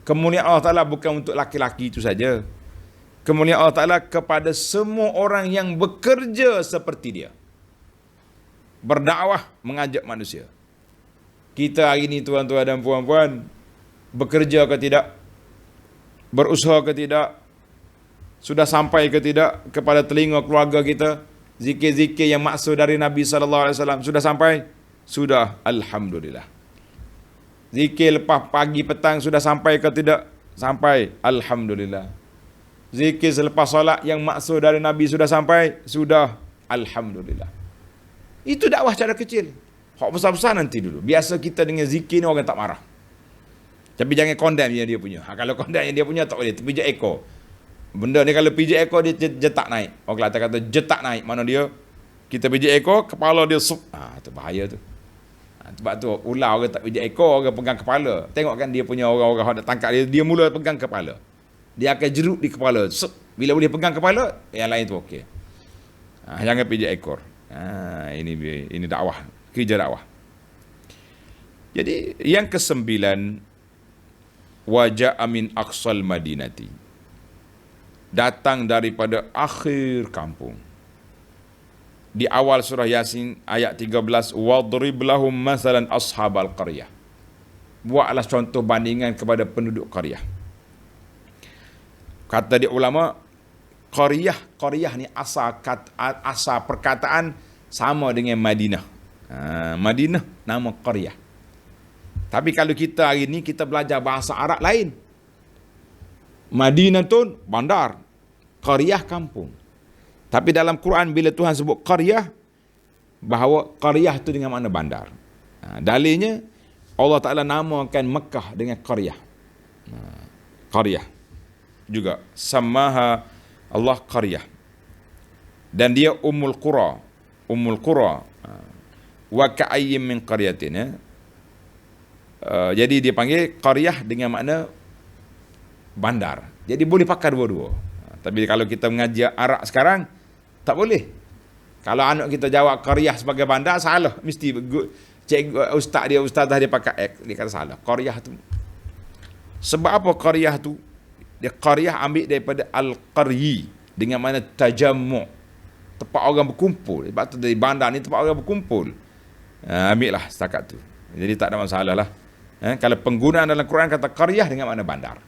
S1: Kemuliaan Allah Ta'ala bukan untuk laki-laki itu saja. Kemuliaan Allah Ta'ala kepada semua orang yang bekerja seperti dia. Berdakwah, mengajak manusia. Kita hari ini tuan-tuan dan puan-puan, bekerja ke tidak? Berusaha ke tidak? Sudah sampai ke tidak kepada telinga keluarga kita? Zikir-zikir yang maksud dari Nabi SAW sudah sampai? Sudah, alhamdulillah. Zikir lepas pagi petang sudah sampai ke tidak? Sampai, alhamdulillah. Zikir selepas solat yang maksud dari Nabi sudah sampai? Sudah, alhamdulillah. Itu dakwah cara kecil. Hak besar-besar nanti dulu. Biasa kita dengan zikir ni orang tak marah. Tapi jangan condemn yang dia punya. Kalau condemn yang dia punya tak boleh. Pijak ekor. Benda ni kalau pijak ekor dia jetak naik. Orang Kelantan kata jetak naik. Mana dia? Kita pijak ekor, kepala dia sup. Itu bahaya tu. Sebab tu ular orang tak pijak ekor, orang pegang kepala. Tengok kan dia punya orang-orang nak tangkap dia, dia mula pegang kepala. Dia akan jeruk di kepala. Sup. Bila boleh pegang kepala, yang lain tu okey. Jangan pijak ekor. Ini dakwah. Kerja dakwah. Jadi yang ke-9, wajah min aqsal madinati. Datang daripada akhir kampung. Di awal surah Yasin ayat 13, wadrib lahum masalan ashabal qaryah. Buatlah contoh bandingan kepada penduduk qaryah. Kata di ulama, qaryah ni asal perkataan sama dengan Madinah. Madinah nama qaryah. Tapi kalau kita hari ni kita belajar bahasa Arab lain. Madinah tu bandar, qaryah kampung. Tapi dalam Quran bila Tuhan sebut qaryah, bahawa qaryah tu dengan makna bandar. Dalilnya Allah Ta'ala namakan Mekah dengan qaryah. Qaryah juga samaha Allah qaryah. Dan dia Ummul Qura. Wa ka'ayyim min qaryatin. Jadi dia panggil qaryah dengan makna bandar. Jadi boleh pakai dua-dua. Tapi kalau kita mengaji Arab sekarang, tak boleh. Kalau anak kita jawab qaryah sebagai bandar, salah. Mesti ustazah dia pakai X. Dia kata salah. Qaryah tu. Sebab apa qaryah tu? Dia qaryah ambil daripada al-qaryi. Dengan mana tajammu'. Tempat orang berkumpul. Sebab tu dari bandar ni tempat orang berkumpul. Ambil lah setakat tu. Jadi tak ada masalah lah. Kalau penggunaan dalam Quran kata qaryah dengan makna bandar.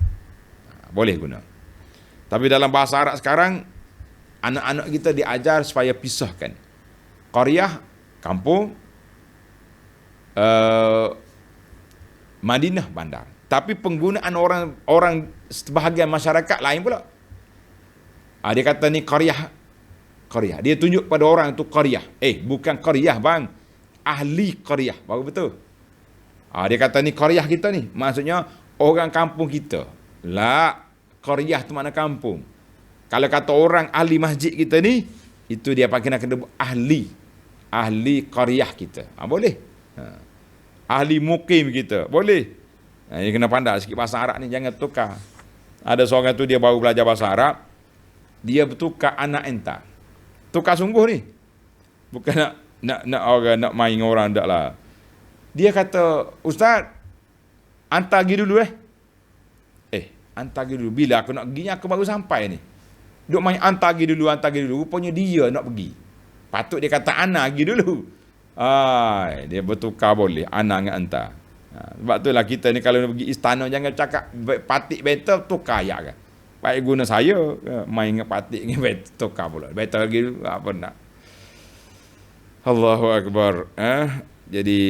S1: Boleh guna. Tapi dalam bahasa Arab sekarang, anak-anak kita diajar supaya pisahkan. Qaryah, kampung, Madinah, bandar. Tapi penggunaan orang sebahagian masyarakat lain pula. Dia kata ni qaryah. Dia tunjuk pada orang tu qaryah. Bukan qaryah bang. Ahli qaryah. Baru betul. Dia kata ni qaryah kita ni. Maksudnya orang kampung kita. La, qaryah tu makna kampung. Kalau kata orang ahli masjid kita ni, itu dia kena ahli qaryah kita. Boleh. Ahli mukim kita. Boleh. Ini kena pandai sikit bahasa Arab ni, jangan tukar. Ada seorang tu dia baru belajar bahasa Arab, dia bertukar anak entah. Tukar sungguh ni. Bukan nak orang nak main dengan orang, tak lah. Dia kata, Ustaz, hantar pergi dulu hantar pergi dulu. Bila aku nak pergi, aku baru sampai ni. Duk main hantar pergi dulu. Rupanya dia nak pergi. Patut dia kata anak pergi dulu. Dia bertukar boleh. Anak dengan hantar. Sebab tu lah kita ni kalau nak pergi istana, jangan cakap patik better, tukar ayat kan. Baik guna saya, main dengan patik dengan better, tukar pula. Better lagi dulu, apa nak. Allahu Akbar. Jadi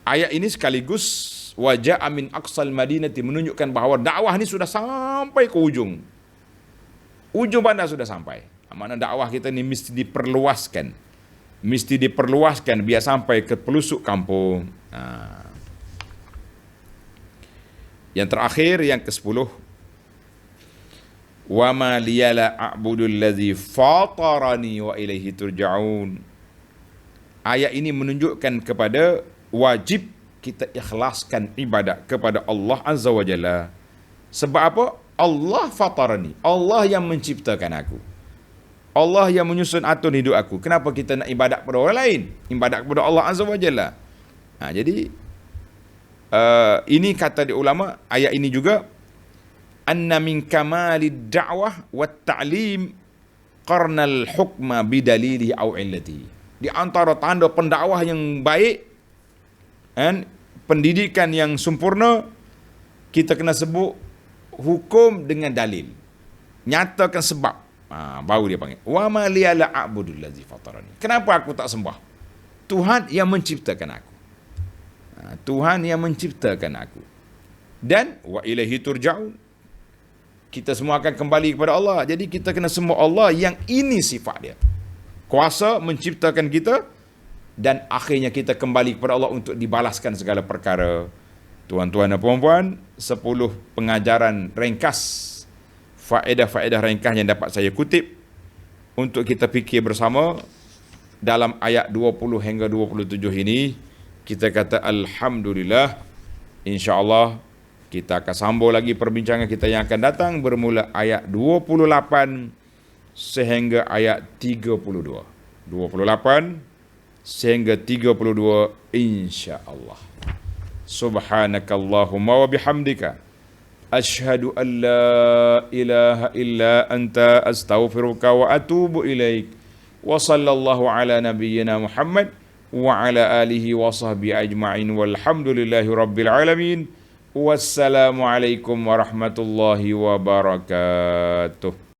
S1: ayat ini sekaligus wajah amin aqsal madinati, menunjukkan bahawa dakwah ini sudah sampai ke ujung. Ujung bandar sudah sampai. Makna dakwah kita ini mesti diperluaskan. Mesti diperluaskan biar sampai ke pelosok kampung. Yang terakhir, yang ke-10. Wa ma liyala a'budul ladzi fatarani wa ilaihi turja'un. Ayat ini menunjukkan kepada wajib kita ikhlaskan ibadat kepada Allah Azza wa Jalla. Sebab apa? Allah fatarani. Allah yang menciptakan aku. Allah yang menyusun atur hidup aku. Kenapa kita nak ibadat kepada orang lain? Ibadat kepada Allah Azza wa Jalla. Jadi ini kata di ulama, ayat ini juga anna min kamalid da'wah wat ta'lim qarnal hukma bidalili au illati. Di antara tanda pendakwah yang baik dan pendidikan yang sempurna, kita kena sebut hukum dengan dalil, nyatakan sebab. Baru dia panggil wa ma liyala a'budul ladzi fatarani. Kenapa aku tak sembah Tuhan yang menciptakan aku? Tuhan yang menciptakan aku. Dan wa ilaihi turja'un, kita semua akan kembali kepada Allah. Jadi kita kena sembah Allah yang ini sifat dia, kuasa menciptakan kita, dan akhirnya kita kembali kepada Allah untuk dibalaskan segala perkara. Tuan-tuan dan puan-puan, 10 pengajaran ringkas, faedah-faedah ringkas yang dapat saya kutip untuk kita fikir bersama dalam ayat 20 hingga 27 ini. Kita kata alhamdulillah. InsyaAllah kita akan sambung lagi perbincangan kita yang akan datang, bermula ayat 28 sehingga ayat 32. 28 sehingga 32 insya-Allah. Subhanakallahumma wa bihamdika asyhadu an la ilaha illa anta astaghfiruka wa atubu ilaik. Wa sallallahu ala nabiyyina Muhammad wa ala alihi wa sahbihi ajma'in walhamdulillahi rabbil alamin. Wassalamu alaikum warahmatullahi wabarakatuh.